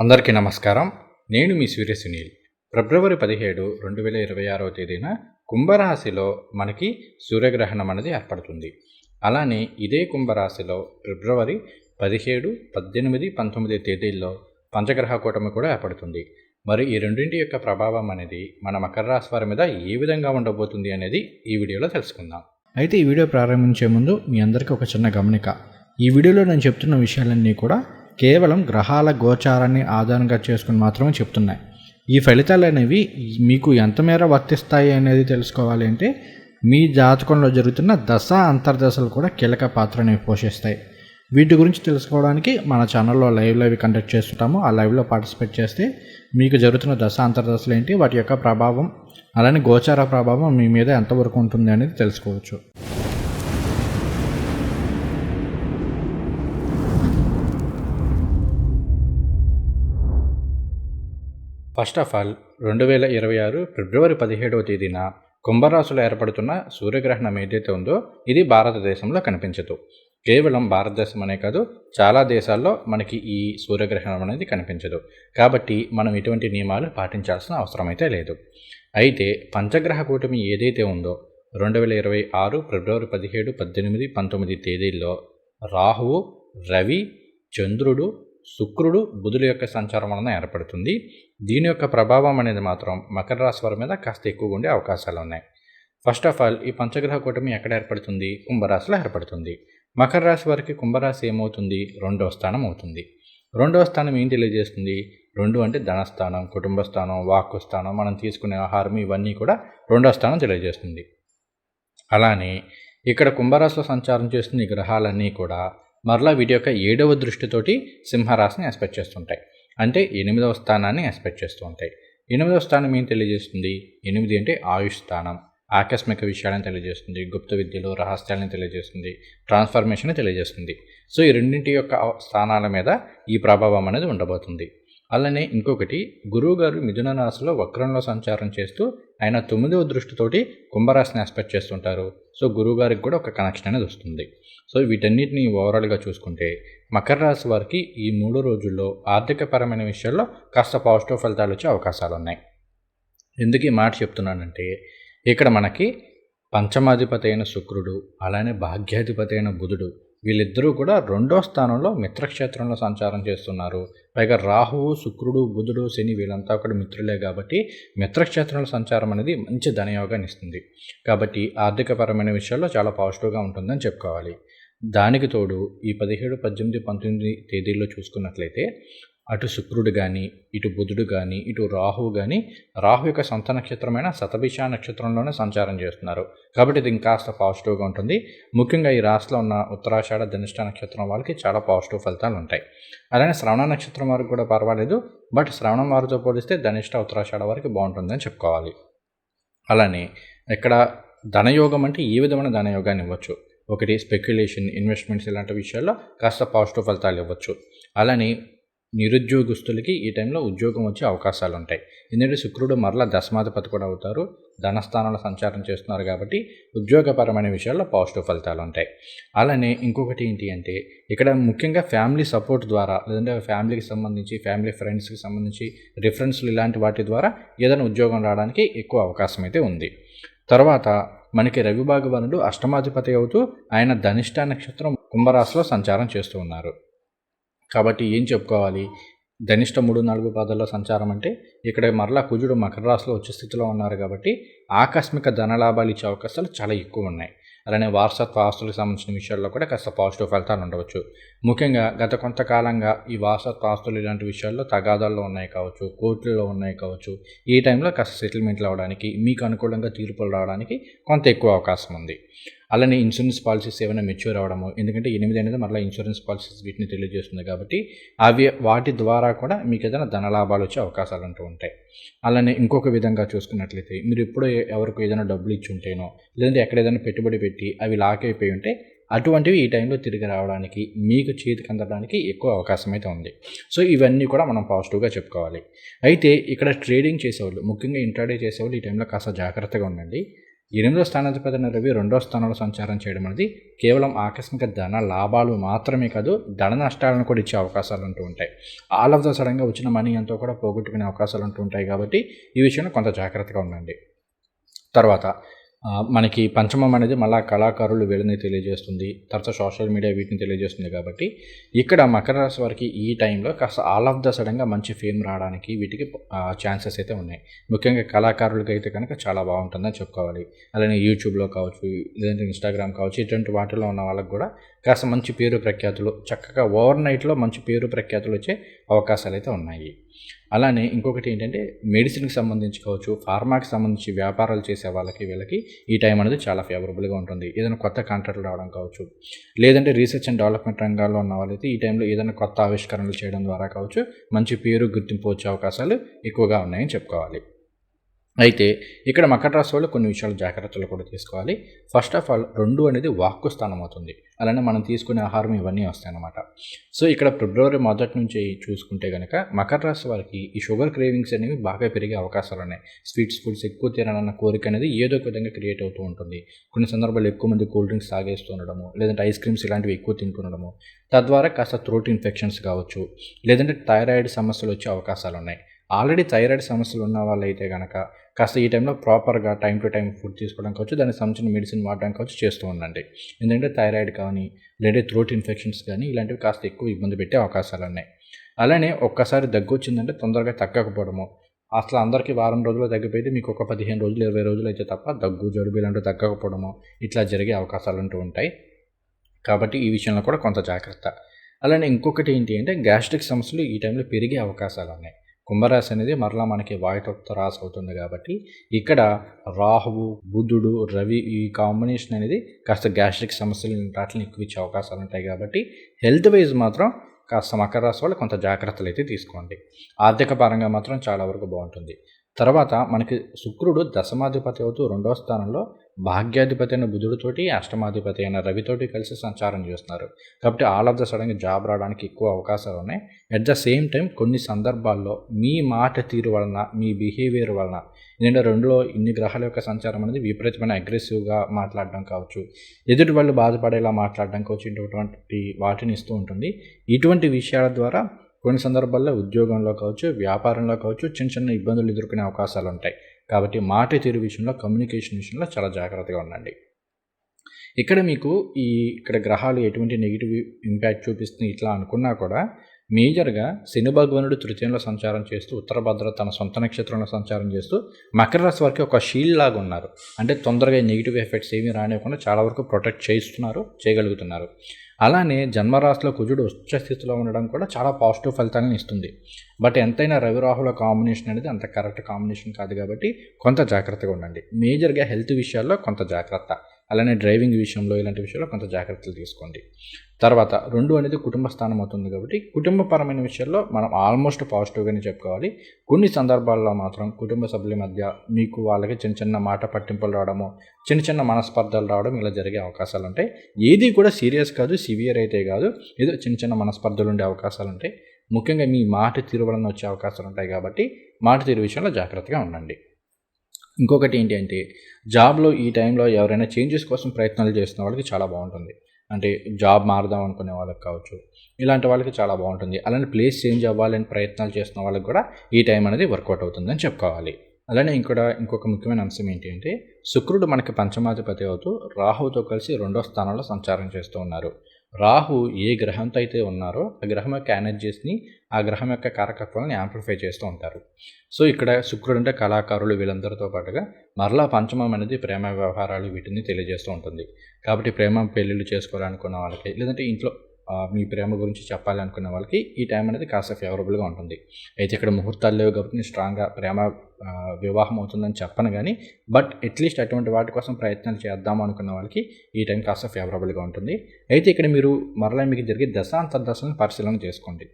అందరికీ నమస్కారం. నేను మీ సూర్య సునీల్. ఫిబ్రవరి 17, 2026వ తేదీన కుంభరాశిలో మనకి సూర్యగ్రహణం అనేది ఏర్పడుతుంది. అలానే ఇదే కుంభరాశిలో ఫిబ్రవరి 17, 18, 19 తేదీల్లో పంచగ్రహ కూటమి కూడా ఏర్పడుతుంది. మరి ఈ రెండింటి యొక్క ప్రభావం అనేది మన మకర రాశి వారి మీద ఏ విధంగా ఉండబోతుంది అనేది ఈ వీడియోలో తెలుసుకుందాం. అయితే ఈ వీడియో ప్రారంభించే ముందు మీ అందరికీ ఒక చిన్న గమనిక. ఈ వీడియోలో నేను చెప్తున్న విషయాలన్నీ కూడా కేవలం గ్రహాల గోచారాన్ని ఆధారంగా చేసుకుని మాత్రమే చెప్తున్నాయి. ఈ ఫలితాలు అనేవి మీకు ఎంత మేర వర్తిస్తాయి అనేది తెలుసుకోవాలి అంటే మీ జాతకంలో జరుగుతున్న దశ అంతర్దశలు కూడా కీలక పాత్రని పోషిస్తాయి. వీటి గురించి తెలుసుకోవడానికి మన ఛానల్లో లైవ్ కండక్ట్ చేస్తుంటాము. ఆ లైవ్లో పార్టిసిపేట్ చేస్తే మీకు జరుగుతున్న దశ అంతర్దశలు ఏంటి, వాటి యొక్క ప్రభావం, అలానే గోచార ప్రభావం మీ మీద ఎంతవరకు ఉంటుంది అనేది తెలుసుకోవచ్చు. ఫస్ట్ ఆఫ్ ఆల్ 2026 ఫిబ్రవరి 17వ తేదీన కుంభరాశిలో ఏర్పడుతున్న సూర్యగ్రహణం ఏదైతే ఉందో ఇది భారతదేశంలో కనిపించదు. కేవలం భారతదేశం అనే కాదు, చాలా దేశాల్లో మనకి ఈ సూర్యగ్రహణం అనేది కనిపించదు. కాబట్టి మనం ఎటువంటి నియమాలు పాటించాల్సిన అవసరం అయితే లేదు. అయితే పంచగ్రహ కూటమి ఏదైతే ఉందో 2026 ఫిబ్రవరి 17, 18, 19 తేదీల్లో రాహువు, రవి, చంద్రుడు, శుక్రుడు, బుధుల యొక్క సంచారం వలన ఏర్పడుతుంది. దీని యొక్క ప్రభావం అనేది మాత్రం మకర రాశి వారి మీద కాస్త ఎక్కువగా ఉండే అవకాశాలు ఉన్నాయి. ఫస్ట్ ఆఫ్ ఆల్ ఈ పంచగ్రహ కూటమి ఎక్కడ ఏర్పడుతుంది? కుంభరాశిలో ఏర్పడుతుంది. మకర రాశి వారికి కుంభరాశి ఏమవుతుంది? 2వ స్థానం అవుతుంది. 2వ స్థానం ఏం తెలియజేస్తుంది? 2 అంటే ధనస్థానం, కుటుంబ స్థానం, వాక్కు స్థానం, మనం తీసుకునే ఆహారం, ఇవన్నీ కూడా 2వ స్థానం తెలియజేస్తుంది. అలానే ఇక్కడ కుంభరాశిలో సంచారం చేస్తున్న ఈ గ్రహాలన్నీ కూడా మరలా వీటి యొక్క 7వ దృష్టితోటి సింహరాశిని ఎక్స్పెక్ట్ చేస్తుంటాయి. అంటే 8వ స్థానాన్ని ఎక్స్పెక్ట్ చేస్తూ ఉంటాయి. 8వ స్థానం ఏం తెలియజేస్తుంది? 8 అంటే ఆయుష్ స్థానం, ఆకస్మిక విషయాలను తెలియజేస్తుంది, గుప్త విద్యలు, రహస్యాలను తెలియజేస్తుంది, ట్రాన్స్ఫర్మేషన్ తెలియజేస్తుంది. సో ఈ రెండింటి యొక్క స్థానాల మీద ఈ ప్రభావం అనేది ఉండబోతుంది. అలానే ఇంకొకటి, గురువు గారు మిథున రాశిలో వక్రంలో సంచారం చేస్తూ ఆయన 9వ దృష్టితోటి కుంభరాశిని ఎక్స్పెక్ట్ చేస్తుంటారు. సో గురువు గారికి కూడా ఒక కనెక్షన్ అనేది వస్తుంది. సో వీటన్నిటిని ఓవరాల్గా చూసుకుంటే మకర రాశి వారికి ఈ 3 రోజుల్లో ఆర్థికపరమైన విషయాల్లో కాస్త పాజిటివ్ ఫలితాలు వచ్చే అవకాశాలు ఉన్నాయి. ఎందుకు ఈ మాట చెప్తున్నానంటే ఇక్కడ మనకి పంచమాధిపతి అయిన శుక్రుడు, అలానే భాగ్యాధిపతి అయిన బుధుడు, వీళ్ళిద్దరూ కూడా 2వ స్థానంలో మిత్రక్షేత్రంలో సంచారం చేస్తున్నారు. పైగా రాహువు, శుక్రుడు, బుధుడు, శని వీళ్ళంతా కూడా మిత్రులే కాబట్టి మిత్రక్షేత్రంలో సంచారం అనేది మంచి ధనయోగాన్ని ఇస్తుంది. కాబట్టి ఆర్థికపరమైన విషయాల్లో చాలా పాజిటివ్గా ఉంటుందని చెప్పుకోవాలి. దానికి తోడు ఈ 17, 18, 19 తేదీల్లో చూసుకున్నట్లయితే అటు శుక్రుడు కానీ, ఇటు బుధుడు కానీ, ఇటు రాహువు కానీ, రాహు యొక్క సొంత నక్షత్రమైన శతభిష నక్షత్రంలోనే సంచారం చేస్తున్నారు. కాబట్టి ఇది ఇంకాస్త పాజిటివ్గా ఉంటుంది. ముఖ్యంగా ఈ రాశిలో ఉన్న ఉత్తరాషాఢ, ధనిష్ట నక్షత్రం వాళ్ళకి చాలా పాజిటివ్ ఫలితాలు ఉంటాయి. అలానే శ్రవణ నక్షత్రం వారికి కూడా పర్వాలేదు, బట్ శ్రవణం వారితో పోలిస్తే ధనిష్ట, ఉత్తరాషాఢ వారికి బాగుంటుందని చెప్పుకోవాలి. అలానే ఇక్కడ ధనయోగం అంటే ఏ విధమైన ధనయోగాన్ని ఇవ్వచ్చు? ఒకటి స్పెక్యులేషన్, ఇన్వెస్ట్మెంట్స్ ఇలాంటి విషయాల్లో కాస్త పాజిటివ్ ఫలితాలు ఇవ్వచ్చు. అలానే నిరుద్యోగస్తులకి ఈ టైంలో ఉద్యోగం వచ్చే అవకాశాలు ఉంటాయి. ఎందుకంటే శుక్రుడు మరలా దశమాధిపతి కూడా అవుతారు, ధనస్థానంలో సంచారం చేస్తున్నారు కాబట్టి ఉద్యోగపరమైన విషయాల్లో పాజిటివ్ ఫలితాలు ఉంటాయి. అలానే ఇంకొకటి ఏంటి అంటే ఇక్కడ ముఖ్యంగా ఫ్యామిలీ సపోర్ట్ ద్వారా, లేదంటే ఫ్యామిలీకి సంబంధించి, ఫ్యామిలీ ఫ్రెండ్స్కి సంబంధించి రిఫరెన్స్లు ఇలాంటి వాటి ద్వారా ఏదైనా ఉద్యోగం రావడానికి ఎక్కువ అవకాశం అయితే ఉంది. తర్వాత మనకి రవి భగవానుడు అష్టమాధిపతి అవుతూ ఆయన ధనిష్ట నక్షత్రం కుంభరాశిలో సంచారం చేస్తూ ఉన్నారు. కాబట్టి ఏం చెప్పుకోవాలి? ధనిష్ట 3, 4 పాదాల్లో సంచారం అంటే ఇక్కడ మరలా కుజుడు మకర రాశిలో వచ్చే స్థితిలో ఉన్నారు కాబట్టి ఆకస్మిక ధనలాభాలు ఇచ్చే అవకాశాలు చాలా ఎక్కువ ఉన్నాయి. అలానే వారసత్వ ఆస్తులకు సంబంధించిన విషయాల్లో కూడా కాస్త పాజిటివ్ ఫలితాలు ఉండవచ్చు. ముఖ్యంగా గత కొంతకాలంగా ఈ వారసత్వ ఆస్తులు ఇలాంటి విషయాల్లో తగాదాల్లో ఉన్నాయి కావచ్చు, కోర్టుల్లో ఉన్నాయి కావచ్చు, ఈ టైంలో కాస్త సెటిల్మెంట్లు అవ్వడానికి, మీకు అనుకూలంగా తీర్పులు రావడానికి కొంత ఎక్కువ అవకాశం ఉంది. అలానే ఇన్సూరెన్స్ పాలసీస్ ఏమైనా మెచ్యూర్ అవ్వడము, ఎందుకంటే 8 అనేది మళ్ళీ ఇన్సూరెన్స్ పాలసీస్ వీటిని తెలియజేస్తుంది కాబట్టి వాటి ద్వారా కూడా మీకు ఏదైనా ధనలాభాలు వచ్చే అవకాశాలు అంటూ ఉంటాయి. అలానే ఇంకొక విధంగా చూసుకున్నట్లయితే మీరు ఎప్పుడో ఎవరికి ఏదైనా డబ్బులు ఇచ్చి ఉంటేనో, లేదంటే ఎక్కడ ఏదైనా పెట్టుబడి పెట్టి అవి లాక్ అయిపోయి ఉంటే అటువంటివి ఈ టైంలో తిరిగి రావడానికి, మీకు చేతికి అందడానికి ఎక్కువ అవకాశం అయితే ఉంది. సో ఇవన్నీ కూడా మనం పాజిటివ్గా చెప్పుకోవాలి. అయితే ఇక్కడ ట్రేడింగ్ చేసేవాళ్ళు, ముఖ్యంగా ఇంట్రాడే చేసేవాళ్ళు ఈ టైంలో కాస్త జాగ్రత్తగా ఉండండి. 8వ స్థానాధిపతి అయిన రవి 2వ స్థానంలో సంచారం చేయడం అనేది కేవలం ఆకస్మిక ధన లాభాలు మాత్రమే కాదు, ధన నష్టాలను కూడా ఇచ్చే అవకాశాలు ఉంటూ ఉంటాయి. ఆల్ ఆఫ్ ద సడన్గా వచ్చిన మనీ అంతా కూడా పోగొట్టుకునే అవకాశాలు ఉంటూ ఉంటాయి. కాబట్టి ఈ విషయంలో కొంత జాగ్రత్తగా ఉండండి. తర్వాత మనకి పంచమం అనేది మళ్ళీ కళాకారులు వీళ్ళని తెలియజేస్తుంది, తర్వాత సోషల్ మీడియా వీటిని తెలియజేస్తుంది. కాబట్టి ఇక్కడ మకర రాశి వారికి ఈ టైంలో కాస్త ఆల్ ఆఫ్ ద సడన్గా మంచి ఫేమ్ రావడానికి వీటికి ఛాన్సెస్ అయితే ఉన్నాయి. ముఖ్యంగా కళాకారులకి అయితే కనుక చాలా బాగుంటుందని చెప్పుకోవాలి. అలానే యూట్యూబ్లో కావచ్చు, లేదంటే ఇన్స్టాగ్రామ్ కావచ్చు, ఇటువంటి వాటిలో ఉన్న వాళ్ళకి కూడా కాస్త మంచి పేరు ప్రఖ్యాతులు, చక్కగా ఓవర్ నైట్లో మంచి పేరు ప్రఖ్యాతులు వచ్చే అవకాశాలు అయితే ఉన్నాయి. అలానే ఇంకొకటి ఏంటంటే మెడిసిన్కి సంబంధించి కావచ్చు, ఫార్మాకి సంబంధించి వ్యాపారాలు చేసే వీళ్ళకి ఈ టైం అనేది చాలా ఫేవరబుల్గా ఉంటుంది. ఏదైనా కొత్త కాంట్రాక్టులు రావడం కావచ్చు, లేదంటే రీసెర్చ్ అండ్ డెవలప్మెంట్ రంగాల్లో ఉన్న వాళ్ళైతే ఈ టైంలో ఏదైనా కొత్త ఆవిష్కరణలు చేయడం ద్వారా కావచ్చు మంచి పేరు గుర్తింపు వచ్చే అవకాశాలు ఎక్కువగా ఉన్నాయని చెప్పుకోవాలి. అయితే ఇక్కడ మకర రాశి వాళ్ళు కొన్ని విషయాలు జాగ్రత్తలు కూడా తీసుకోవాలి. ఫస్ట్ ఆఫ్ ఆల్ 2 అనేది వాక్కు స్థానం అవుతుంది. అలానే మనం తీసుకునే ఆహారం ఇవన్నీ వస్తాయన్నమాట. సో ఇక్కడ ఫిబ్రవరి మొదటి నుంచి చూసుకుంటే కనుక మకర రాశి వారికి ఈ షుగర్ క్రేవింగ్స్ అనేవి బాగా పెరిగే అవకాశాలు ఉన్నాయి. స్వీట్స్ ఫుడ్స్ ఎక్కువ తినాలన్న కోరిక అనేది ఏదో ఒక విధంగా క్రియేట్ అవుతూ ఉంటుంది. కొన్ని సందర్భాల్లో ఎక్కువ మంది కూల్ డ్రింక్స్ తాగేస్తూ ఉండడము, లేదంటే ఐస్ క్రీమ్స్ ఇలాంటివి ఎక్కువ తింటుండడము, తద్వారా కాస్త థ్రోట్ ఇన్ఫెక్షన్స్ కావచ్చు, లేదంటే థైరాయిడ్ సమస్యలు వచ్చే అవకాశాలు ఉన్నాయి. ఆల్రెడీ థైరాయిడ్ సమస్యలు ఉన్న వాళ్ళైతే కనుక కాస్త ఈ టైంలో ప్రాపర్గా టైం టు టైం ఫుడ్ తీసుకోవడం కావచ్చు, దానికి సంబంధించిన మెడిసిన్ వాడడం కావచ్చు చేస్తూ ఉండండి. ఎందుకంటే థైరాయిడ్ కానీ, లేదా థ్రోట్ ఇన్ఫెక్షన్స్ కానీ ఇలాంటివి కాస్త ఎక్కువ ఇబ్బంది పెట్టే అవకాశాలు ఉన్నాయి. అలానే ఒక్కసారి దగ్గు వచ్చిందంటే తొందరగా తగ్గకపోవడము, అసలు అందరికీ వారం రోజులు తగ్గిపోతే మీకు ఒక 15 రోజులు 20 రోజులు అయితే తప్ప దగ్గు జలుబు ఇలాంటివి తగ్గకపోవడము ఇట్లా జరిగే అవకాశాలు అంటూ ఉంటాయి. కాబట్టి ఈ విషయంలో కూడా కొంత జాగ్రత్త. అలానే ఇంకొకటి ఏంటి అంటే గ్యాస్ట్రిక్ సమస్యలు ఈ టైంలో పెరిగే అవకాశాలు ఉన్నాయి. కుంభరాశి అనేది మరలా మనకి వాయుతత్వ రాశి అవుతుంది. కాబట్టి ఇక్కడ రాహువు, బుధుడు, రవి ఈ కాంబినేషన్ అనేది కాస్త గ్యాస్ట్రిక్ సమస్యలు వాటిని ఎక్కువ ఇచ్చే అవకాశాలు ఉంటాయి. కాబట్టి హెల్త్ వైజ్ మాత్రం కాస్త మకర రాశి వాళ్ళు కొంత జాగ్రత్తలు అయితే తీసుకోండి. ఆర్థిక పరంగా మాత్రం చాలా వరకు బాగుంటుంది. తర్వాత మనకి శుక్రుడు దశమాధిపతి అవుతూ 2వ స్థానంలో భాగ్యాధిపతి అయిన బుధుడితోటి, అష్టమాధిపతి అయిన రవితోటి కలిసి సంచారం చేస్తున్నారు. కాబట్టి ఆల్ ఆఫ్ ద సడన్గా జాబ్ రావడానికి ఎక్కువ అవకాశాలు ఉన్నాయి. అట్ ద సేమ్ టైం కొన్ని సందర్భాల్లో మీ మాట తీరు వలన, మీ బిహేవియర్ వలన, ఎందుకంటే 2లో ఇన్ని గ్రహాల యొక్క సంచారం అనేది విపరీతమైన అగ్రెసివ్గా మాట్లాడడం కావచ్చు, ఎదుటి వాళ్ళు బాధపడేలా మాట్లాడడం కావచ్చు, ఇటువంటి వాటిని ఇస్తూ ఉంటుంది. ఇటువంటి విషయాల ద్వారా కొన్ని సందర్భాల్లో ఉద్యోగంలో కావచ్చు, వ్యాపారంలో కావచ్చు చిన్న చిన్న ఇబ్బందులు ఎదుర్కొనే అవకాశాలు ఉంటాయి. కాబట్టి మాట తీరు విషయంలో, కమ్యూనికేషన్ విషయంలో చాలా జాగ్రత్తగా ఉండండి. ఇక్కడ మీకు ఇక్కడ గ్రహాలు ఎటువంటి నెగిటివ్ ఇంపాక్ట్ చూపిస్తుంది ఇట్లా అనుకున్నా కూడా మేజర్గా శని భగవానుడు తృతీయంలో సంచారం చేస్తూ, ఉత్తరభద్ర తన సొంత నక్షత్రంలో సంచారం చేస్తూ మకర రాశి వారికి ఒక షీల్డ్ లాగా ఉన్నారు. అంటే తొందరగా నెగిటివ్ ఎఫెక్ట్స్ ఏమీ రానివ్వకుండా చాలా వరకు ప్రొటెక్ట్ చేయగలుగుతున్నారు. అలానే జన్మరాశిలో కుజుడు ఉచ్చ స్థితిలో ఉండడం కూడా చాలా పాజిటివ్ ఫలితాలను ఇస్తుంది. బట్ ఎంతైనా రవి రాహుల కాంబినేషన్ అనేది అంత కరెక్ట్ కాంబినేషన్ కాదు. కాబట్టి కొంత జాగ్రత్తగా ఉండండి. మేజర్గా హెల్త్ విషయాల్లో కొంత జాగ్రత్త, అలానే డ్రైవింగ్ విషయంలో ఇలాంటి విషయాల్లో కొంత జాగ్రత్తలు తీసుకోండి. తర్వాత 2 అనేది కుటుంబ స్థానం అవుతుంది. కాబట్టి కుటుంబపరమైన విషయాల్లో మనం ఆల్మోస్ట్ పాజిటివ్గానే చెప్పుకోవాలి. కొన్ని సందర్భాల్లో మాత్రం కుటుంబ సభ్యుల మధ్య మీకు వాళ్ళకి చిన్న చిన్న మాట పట్టింపులు రావడము, చిన్న చిన్న మనస్పర్ధలు రావడం ఇలా జరిగే అవకాశాలు ఉంటాయి. ఏది కూడా సీరియస్ కాదు, సివియర్ అయితే కాదు, ఏదో చిన్న చిన్న మనస్పర్ధలు ఉండే అవకాశాలు ఉంటాయి. ముఖ్యంగా మీ మాట తీరు వలన వచ్చే అవకాశాలు ఉంటాయి. కాబట్టి మాట తీరు విషయంలో జాగ్రత్తగా ఉండండి. ఇంకొకటి ఏంటి అంటే జాబ్లో ఈ టైంలో ఎవరైనా చేంజెస్ కోసం ప్రయత్నాలు చేస్తున్న వాళ్ళకి చాలా బాగుంటుంది. అంటే జాబ్ మారుదాం అనుకునే వాళ్ళకి కావచ్చు, ఇలాంటి వాళ్ళకి చాలా బాగుంటుంది. అలానే ప్లేస్ చేంజ్ అవ్వాలని ప్రయత్నాలు చేస్తున్న వాళ్ళకి కూడా ఈ టైం అనేది వర్కౌట్ అవుతుందని చెప్పుకోవాలి. అలానే ఇంకొక ముఖ్యమైన అంశం ఏంటి అంటే శుక్రుడు మనకి పంచమాధిపతి అవుతూ రాహువుతో కలిసి 2వ స్థానంలో సంచారం చేస్తూ ఉన్నారు. రాహు ఏ గ్రహంతో అయితే ఉన్నారో ఆ గ్రహం యొక్క ఎనర్జీస్ని, ఆ గ్రహం యొక్క కారకత్వాన్ని యాంప్లిఫై చేస్తూ ఉంటారు. సో ఇక్కడ శుక్రుడు అంటే కళాకారులు వీళ్ళందరితో పాటుగా మరలా పంచమం అనేది ప్రేమ వ్యవహారాలు వీటిని తెలియజేస్తూ ఉంటుంది. కాబట్టి ప్రేమ పెళ్ళిళ్ళు చేసుకోవాలనుకున్న వాళ్ళకి, లేదంటే ఇంట్లో మీ ప్రేమ గురించి చెప్పాలి అనుకునే వాళ్ళకి ఈ టైం అనేది కాస్త ఫేవరబుల్గా ఉంటుంది. అయితే ఇక్కడ ముహూర్తాలు లేవు కాబట్టి నేను స్ట్రాంగ్గా ప్రేమ వివాహం అవుతుందని చెప్పను, కానీ బట్ అట్లీస్ట్ అటువంటి వాటి కోసం ప్రయత్నాలు చేద్దాం అనుకున్న వాళ్ళకి ఈ టైం కాస్త ఫేవరబుల్గా ఉంటుంది. అయితే ఇక్కడ మీరు మరలా మీకు జరిగే దశాంతర్దశలను పరిశీలన చేసుకోండి.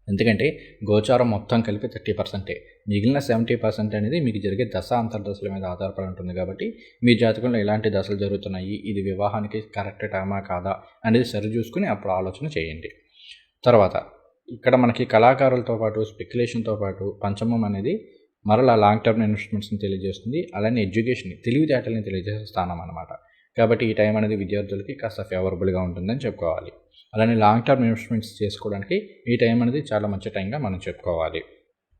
ఎందుకంటే గోచారం మొత్తం కలిపి 30%, మిగిలిన 70% అనేది మీకు జరిగే దశ అంతర్దశల మీద ఆధారపడి ఉంటుంది. కాబట్టి మీ జాతకంలో ఎలాంటి దశలు జరుగుతున్నాయి, ఇది వివాహానికి కరెక్ట్ టైమా కాదా అనేది సరి చూసుకుని అప్పుడు ఆలోచన చేయండి. తర్వాత ఇక్కడ మనకి కళాకారులతో పాటు స్పెక్యులేషన్తో పాటు పంచమం అనేది మరలా లాంగ్ టర్మ్ ఇన్వెస్ట్మెంట్స్ని తెలియజేస్తుంది. అలానే ఎడ్యుకేషన్ తెలివితేటల్ని తెలియజేసే స్థానం అనమాట. కాబట్టి ఈ టైం అనేది విద్యార్థులకి కాస్త ఫేవరబుల్గా ఉంటుందని చెప్పుకోవాలి. అలానే లాంగ్ టర్మ్ ఇన్వెస్ట్మెంట్స్ చేసుకోవడానికి ఈ టైం అనేది చాలా మంచి టైంగా మనం చెప్పుకోవాలి.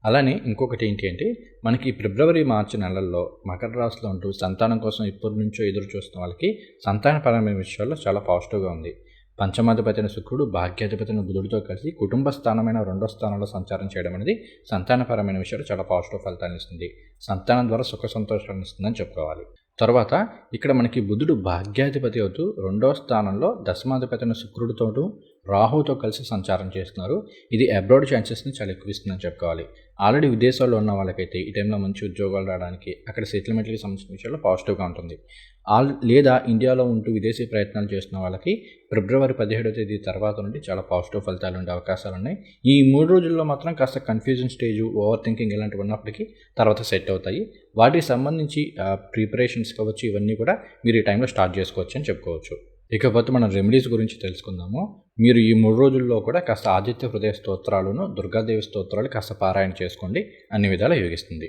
అలానే ఇంకొకటి ఏంటి అంటే మనకి ఫిబ్రవరి మార్చి నెలల్లో మకర రాశిలో ఉంటూ సంతానం కోసం ఎప్పటి నుంచో ఎదురు చూస్తున్న వాళ్ళకి సంతానపరమైన విషయాల్లో చాలా పాజిటివ్గా ఉంది. పంచమాధిపతి అయిన శుక్రుడు భాగ్యాధిపతి అయిన బుధుడితో కలిసి కుటుంబ స్థానమైన 2వ స్థానంలో సంచారం చేయడం అనేది సంతానపరమైన విషయాలు చాలా పాజిటివ్ ఫలితాన్ని ఇస్తుంది. సంతానం ద్వారా సుఖ సంతోషాలను ఇస్తుందని చెప్పుకోవాలి. తర్వాత ఇక్కడ మనకి బుధుడు భాగ్యాధిపతి అవుతూ 2వ స్థానంలో దశమాధిపతి అయిన శుక్రుడితోటూ రాహుతో కలిసి సంచారం చేస్తున్నారు. ఇది అబ్రాడ్ ఛాన్సెస్ని చాలా ఎక్కువ ఇస్తుందని చెప్పుకోవాలి. ఆల్రెడీ విదేశాల్లో ఉన్న వాళ్ళకైతే ఈ టైంలో మంచి ఉద్యోగాలు రావడానికి అక్కడ సెటిల్మెంట్కి సంబంధించిన విషయాల్లో పాజిటివ్గా ఉంటుంది. లేదా ఇండియాలో ఉంటూ విదేశీ ప్రయత్నాలు చేస్తున్న వాళ్ళకి ఫిబ్రవరి 17వ తేదీ తర్వాత నుండి చాలా పాజిటివ్ ఫలితాలు ఉండే అవకాశాలు ఉన్నాయి. ఈ 3 రోజుల్లో మాత్రం కాస్త కన్ఫ్యూజన్ స్టేజు, ఓవర్ థింకింగ్ ఇలాంటివి ఉన్నప్పటికీ తర్వాత సెట్ అవుతాయి. వాటికి సంబంధించి ప్రిపరేషన్స్ కావచ్చు, ఇవన్నీ కూడా మీరు ఈ టైంలో స్టార్ట్ చేసుకోవచ్చు అని చెప్పుకోవచ్చు. ఇకపోతే మనం రెమెడీస్ గురించి తెలుసుకుందాము. మీరు ఈ 3 రోజుల్లో కూడా కాస్త ఆదిత్య హృదయ స్తోత్రాలను, దుర్గాదేవి స్తోత్రాలు కాస్త పారాయణ చేసుకోండి, అన్ని విధాలా యోగిస్తుంది.